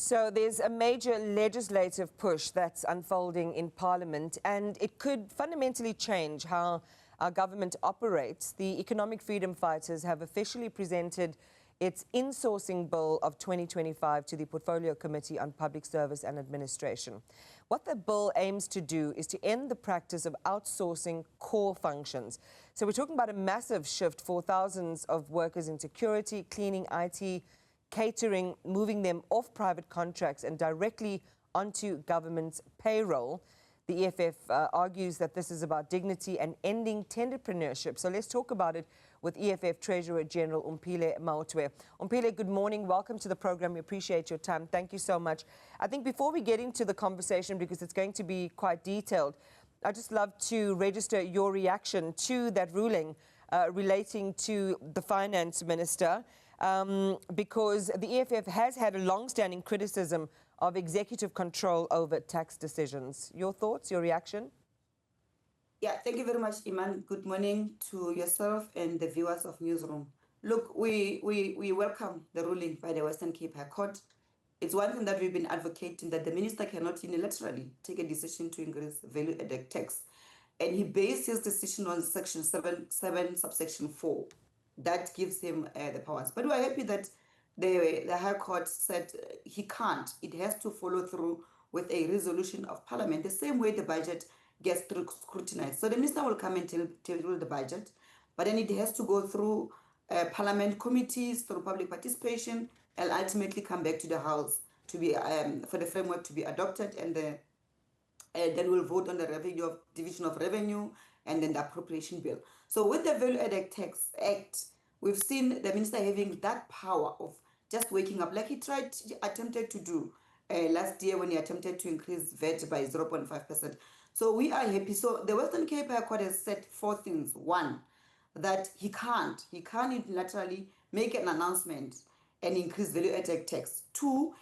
So there's a major legislative push that's unfolding in Parliament, and it could fundamentally change how our government operates. The Economic Freedom Fighters have officially presented its Insourcing Bill of 2025 to the Portfolio Committee on Public Service and Administration. What the bill aims to do is to end the practice of outsourcing core functions. So we're talking about a massive shift for thousands of workers in security, cleaning, IT, catering, moving them off private contracts and directly onto government's payroll. The EFF argues that this is about dignity and ending tenderpreneurship. So let's talk about it with EFF Treasurer General Omphile Maotwe. Omphile, good morning. Welcome to the program. We appreciate your time. Thank you so much. I think before we get into the conversation, because it's going to be quite detailed, I'd just love to register your reaction to that ruling relating to the finance minister, because the EFF has had a long-standing criticism of executive control over tax decisions. Your thoughts, your reaction? Yeah, thank you very much, Iman. Good morning to yourself and the viewers of Newzroom. Look, we welcome the ruling by the Western Cape High Court. It's one thing that we've been advocating, that the minister cannot unilaterally take a decision to increase value-added tax. And he based his decision on Section 7, subsection 4. That gives him the powers. But we're happy that the High Court said he can't. It has to follow through with a resolution of Parliament, the same way the budget gets scrutinized. So the minister will come and table the budget, but then it has to go through Parliament committees, through public participation, and ultimately come back to the House to be for the framework to be adopted, and then we'll vote on the division of revenue and then the appropriation bill. So with the Value Added Tax Act, we've seen the minister having that power of just waking up, like he attempted to do last year when he attempted to increase VAT by 0.5%. So we are happy. So the Western Cape High Court has said 4 things. 1, that he can't unilaterally make an announcement and increase value-added tax. 2,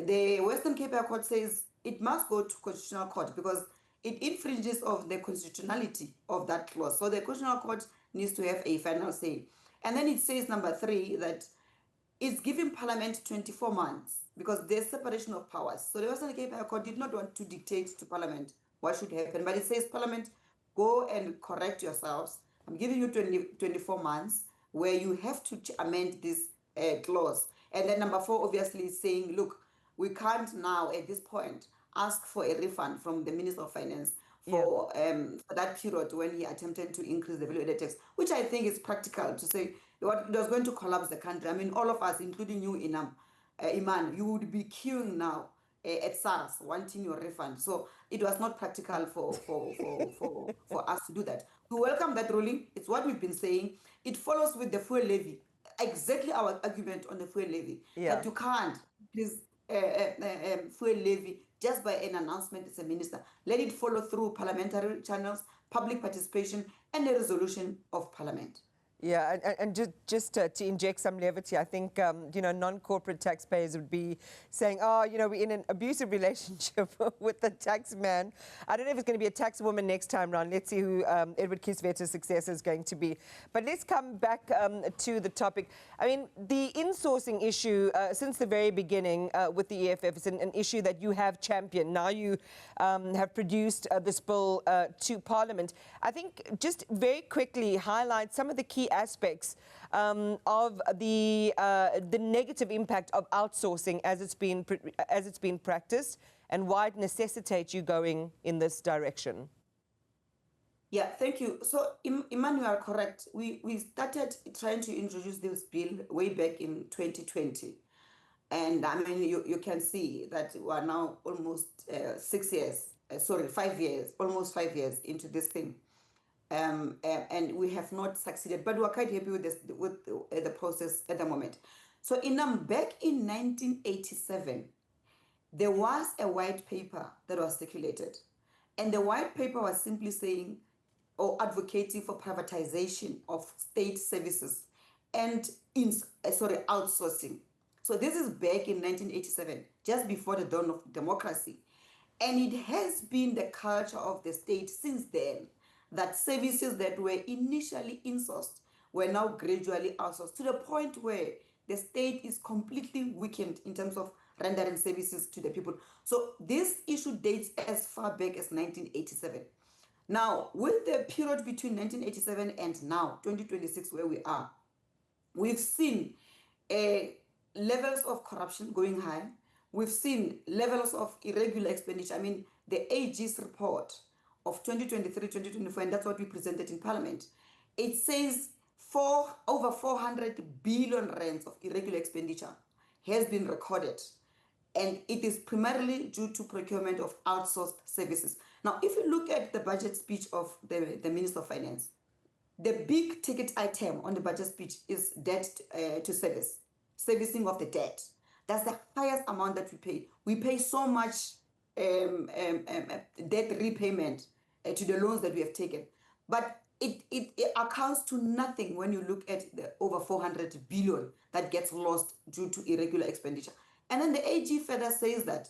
the Western Cape High Court says it must go to Constitutional Court because it infringes of the constitutionality of that clause. So the Constitutional Court needs to have a final say. And then it says, number 3, that it's giving Parliament 24 months because there's separation of powers. So the Western Cape High Court did not want to dictate to Parliament what should happen, but it says, Parliament, go and correct yourselves. I'm giving you 24 months where you have to amend this clause. And then number 4, obviously, is saying, look, we can't now at this point ask for a refund from the Minister of Finance for that period when he attempted to increase the value-added tax, which I think is practical to say what it was going to collapse the country. I mean, all of us, including you, Iman, you would be queuing now at SARS wanting your refund. So it was not practical for us to do that. We welcome that ruling. It's what we've been saying. It follows with the fuel levy. Exactly our argument on the fuel levy. That you can't please fuel levy just by an announcement as a minister. Let it follow through parliamentary channels, public participation, and the resolution of Parliament. Yeah, and just to inject some levity, I think, non-corporate taxpayers would be saying, oh, we're in an abusive relationship with the tax man. I don't know if it's going to be a tax woman next time round. Let's see who Edward Kieswetter's successor is going to be. But let's come back to the topic. I mean, the insourcing issue, since the very beginning with the EFF, is an issue that you have championed. Now you have produced this bill to Parliament. I think just very quickly highlight some of the key aspects of the negative impact of outsourcing as it's been practiced, and why it necessitates you going in this direction. Yeah, thank you. So, Iman, you are correct. We started trying to introduce this bill way back in 2020. And I mean, you can see that we are now almost 5 years, almost 5 years into this thing. And we have not succeeded, but we're quite happy with the process at the moment. So back in 1987, there was a white paper that was circulated. And the white paper was simply saying, or advocating for privatization of state services and outsourcing. So this is back in 1987, just before the dawn of democracy. And it has been the culture of the state since then that services that were initially insourced were now gradually outsourced to the point where the state is completely weakened in terms of rendering services to the people. So this issue dates as far back as 1987. Now, with the period between 1987 and now, 2026, where we are, we've seen levels of corruption going high. We've seen levels of irregular expenditure. I mean, the AG's report of 2023-2024, and that's what we presented in Parliament. It says over 400 billion rands of irregular expenditure has been recorded. And it is primarily due to procurement of outsourced services. Now, if you look at the budget speech of the Minister of Finance, the big ticket item on the budget speech is debt to service, servicing of the debt. That's the highest amount that we pay. We pay so much debt repayment to the loans that we have taken. But it accounts to nothing when you look at the over 400 billion that gets lost due to irregular expenditure. And then the AG further says that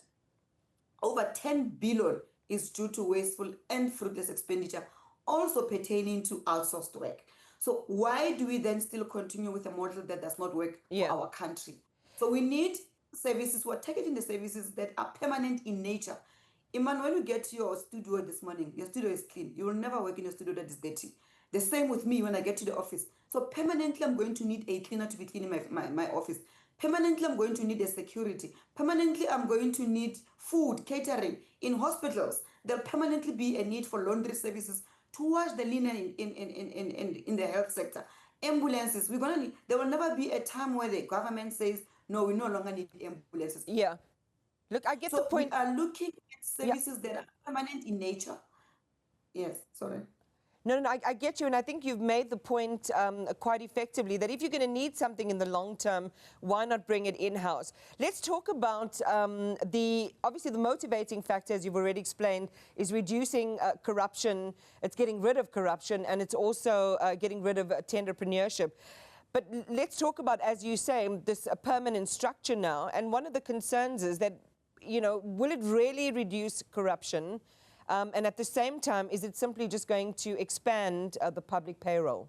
over 10 billion is due to wasteful and fruitless expenditure, also pertaining to outsourced work. So why do we then still continue with a model that does not work for our country? So we need services, we're targeting the services that are permanent in nature. Iman, when you get to your studio this morning, your studio is clean. You will never work in a studio that is dirty. The same with me when I get to the office. So permanently, I'm going to need a cleaner to be cleaning my office. Permanently, I'm going to need a security. Permanently, I'm going to need food, catering. In hospitals, there'll permanently be a need for laundry services to wash the linen in the health sector. Ambulances, there will never be a time where the government says, no, we no longer need ambulances. Yeah. Look, I get the point. We are looking at services that are permanent in nature. Yes, sorry. No, I get you, and I think you've made the point quite effectively that if you're going to need something in the long term, why not bring it in-house? Let's talk about obviously the motivating factor, as you've already explained, is reducing corruption. It's getting rid of corruption, and it's also getting rid of tenderpreneurship. But let's talk about, as you say, this permanent structure now. And one of the concerns is that, will it really reduce corruption? And at the same time, is it simply just going to expand the public payroll?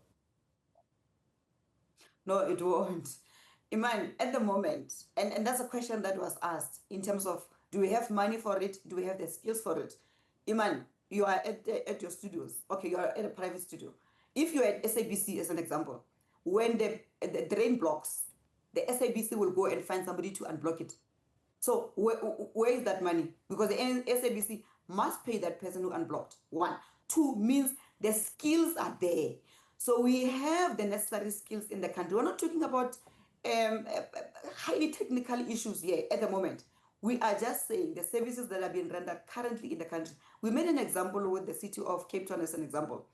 No, it won't. Iman, at the moment, and that's a question that was asked in terms of, do we have money for it? Do we have the skills for it? Iman, you are at your studios. Okay, you are at a private studio. If you're at SABC, as an example, when the drain blocks, the SABC will go and find somebody to unblock it. So where is that money? Because the SABC must pay that person who unblocked. 1. 2 means the skills are there. So we have the necessary skills in the country. We're not talking about highly technical issues here at the moment. We are just saying the services that are being rendered currently in the country. We made an example with the city of Cape Town as an example.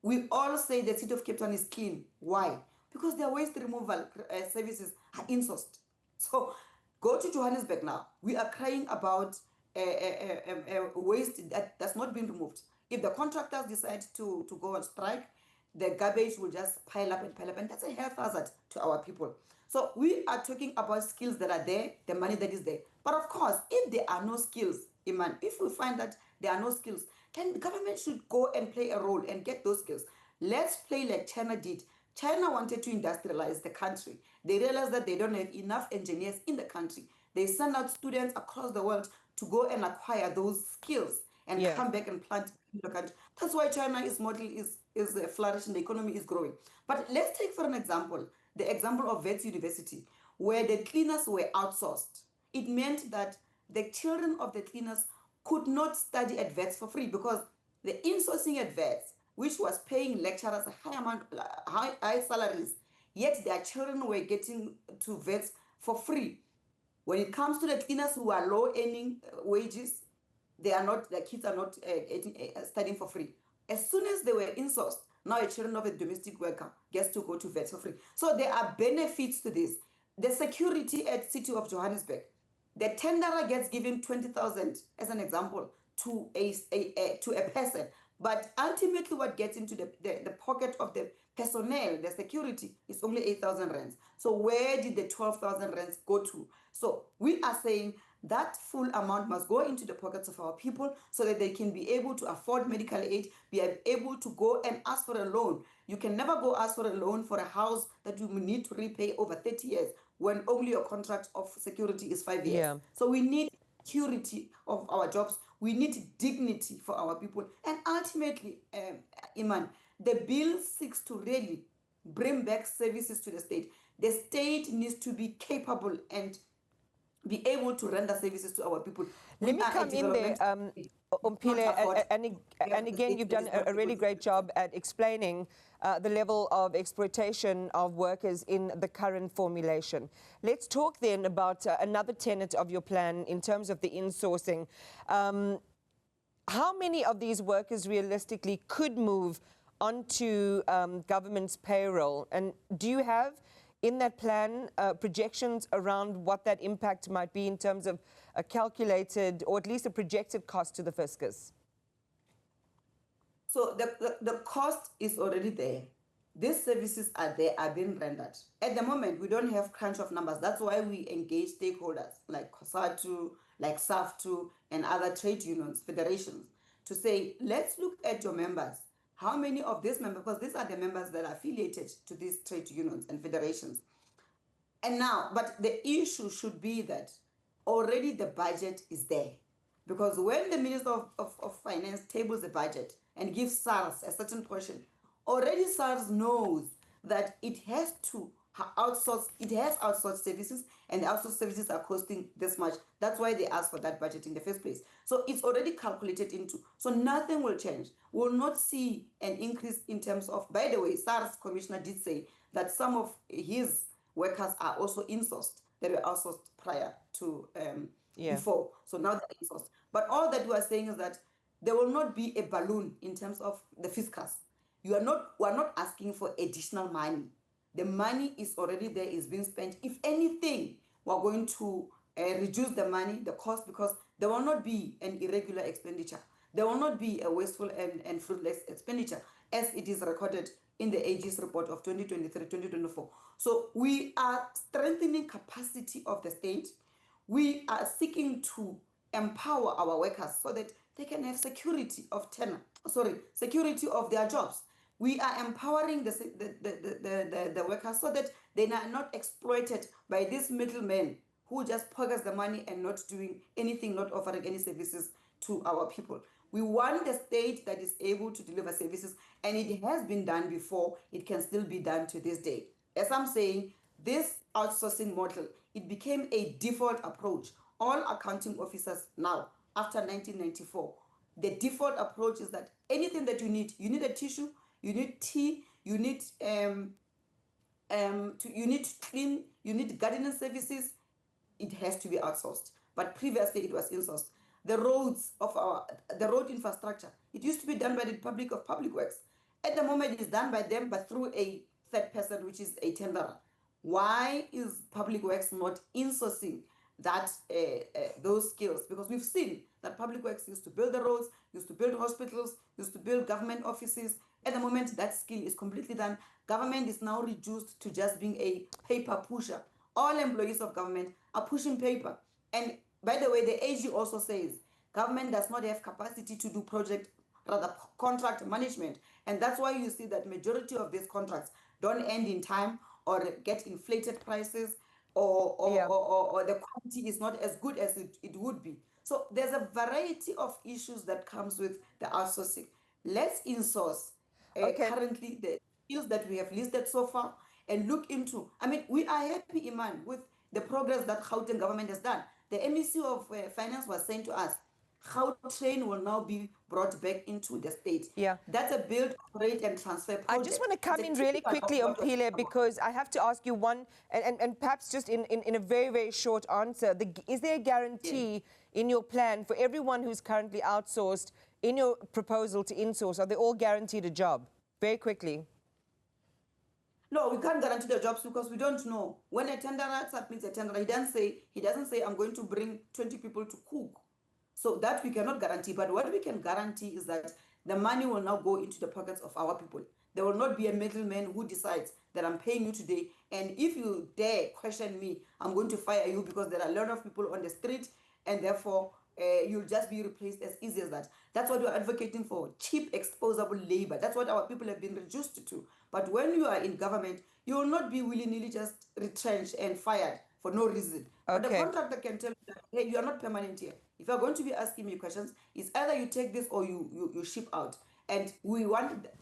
We all say the city of Cape Town is clean. Why? Because their waste removal services are insourced. So go to Johannesburg now. We are crying about waste that's not been removed. If the contractors decide to go on strike, the garbage will just pile up, and that's a health hazard to our people. So we are talking about skills that are there, the money that is there. But of course, if there are no skills, Iman, if we find that there are no skills, then the government should go and play a role and get those skills. Let's play like China did. China wanted to industrialize the country. They realized that they don't have enough engineers in the country. They send out students across the world to go and acquire those skills and come back and plant in the country. That's why China's model is flourishing, the economy is growing. But let's take for an example, the example of Wits University, where the cleaners were outsourced. It meant that the children of the cleaners could not study at Wits for free because the insourcing at Wits, which was paying lecturers high salaries, yet their children were getting to Wits for free. When it comes to the cleaners who are low-earning wages, their kids are not studying for free. As soon as they were insourced, now a children of a domestic worker gets to go to Wits for free. So there are benefits to this. The security at City of Johannesburg, the tenderer gets given 20,000 as an example to a person, but ultimately what gets into the pocket of the personnel, the security, is only 8,000 rands. So where did the 12,000 rands go to? So we are saying that full amount must go into the pockets of our people so that they can be able to afford medical aid, be able to go and ask for a loan. You can never go ask for a loan for a house that you need to repay over 30 years. when only a contract of security is 5 years. Yeah. So we need security of our jobs. We need dignity for our people. And ultimately, Iman, the bill seeks to really bring back services to the state. The state needs to be capable and be able to render services to our people. Let me come in there, Omphile, and again, you've done a really great job at explaining the level of exploitation of workers in the current formulation. Let's talk then about another tenet of your plan in terms of the insourcing. How many of these workers realistically could move onto government's payroll? And do you have in that plan projections around what that impact might be in terms of a calculated or at least a projected cost to the fiscus? So the cost is already there. These services are there, are being rendered. At the moment, we don't have crunch of numbers. That's why we engage stakeholders like COSATU, like SAFTU, and other trade unions, federations, to say, let's look at your members. How many of these members, because these are the members that are affiliated to these trade unions and federations. And now, but the issue should be that already the budget is there. Because when the Minister of Finance tables the budget and gives SARS a certain portion, already SARS knows that it has to outsource, it has outsourced services, and the outsourced services are costing this much. That's why they asked for that budget in the first place. So it's already calculated into, so nothing will change. We'll not see an increase in terms of, by the way, SARS commissioner did say that some of his workers are also insourced. They were outsourced prior to before. So now they're insourced. But all that we are saying is that there will not be a balloon in terms of the fiscus. We are not asking for additional money. The money is already there, is being spent. If anything, we're going to reduce the money, the cost, because there will not be an irregular expenditure. There will not be a wasteful and fruitless expenditure, as it is recorded in the AG's report of 2023-2024. So we are strengthening capacity of the state. We are seeking to empower our workers so that they can have security of security of their jobs. We are empowering the workers so that they are not exploited by these middlemen who just pockets the money and not doing anything, not offering any services to our people. We want the state that is able to deliver services, and it has been done before. It can still be done to this day. As I'm saying, this outsourcing model, it became a default approach. All accounting officers now, after 1994, the default approach is that anything that you need a tissue, you need tea, you need clean, you need gardening services, it has to be outsourced. But previously it was insourced. The roads of the road infrastructure, it used to be done by the Republic of Public Works. At the moment it is done by them, but through a third person, which is a tenderer. Why is Public Works not insourcing that those skills? Because we've seen that Public Works used to build the roads, used to build hospitals, used to build government offices. At the moment, that skill is completely done. Government is now reduced to just being a paper pusher. All employees of government are pushing paper. And by the way, the AG also says government does not have capacity to do contract management. And that's why you see that majority of these contracts don't end in time or get inflated prices, or the quality is not as good as it would be. So there's a variety of issues that comes with the outsourcing. Let's insource currently the skills that we have listed so far and look into. I mean, we are happy, Iman, with the progress that Gauteng government has done. The MEC of Finance was saying to us, Gautrain will now be brought back into the state. Yeah. That's a build, operate, and transfer project. I just want to come in really quickly, Omphile, because I have to ask you one, and perhaps just in a very, very short answer. Is there a guarantee in your plan for everyone who's currently outsourced in your proposal to insource? Are they all guaranteed a job? Very quickly. No, we can't guarantee the jobs because we don't know. When a tenderer submits a tender, he doesn't say I'm going to bring 20 people to cook. So that we cannot guarantee. But what we can guarantee is that the money will now go into the pockets of our people. There will not be a middleman who decides that I'm paying you today, and if you dare question me, I'm going to fire you, because there are a lot of people on the street, and therefore you'll just be replaced as easy as that. That's what we're advocating for, cheap, exposable labor. That's what our people have been reduced to. But when you are in government, you will not be willy-nilly just retrenched and fired for no reason. But the Okay. contractor can tell you that, hey, you are not permanent here. If you're going to be asking me questions, it's either you take this or you ship out. And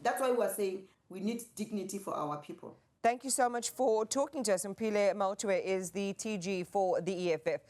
that's why we're saying we need dignity for our people. Thank you so much for talking to us. Omphile Maotwe is the TG for the EFF.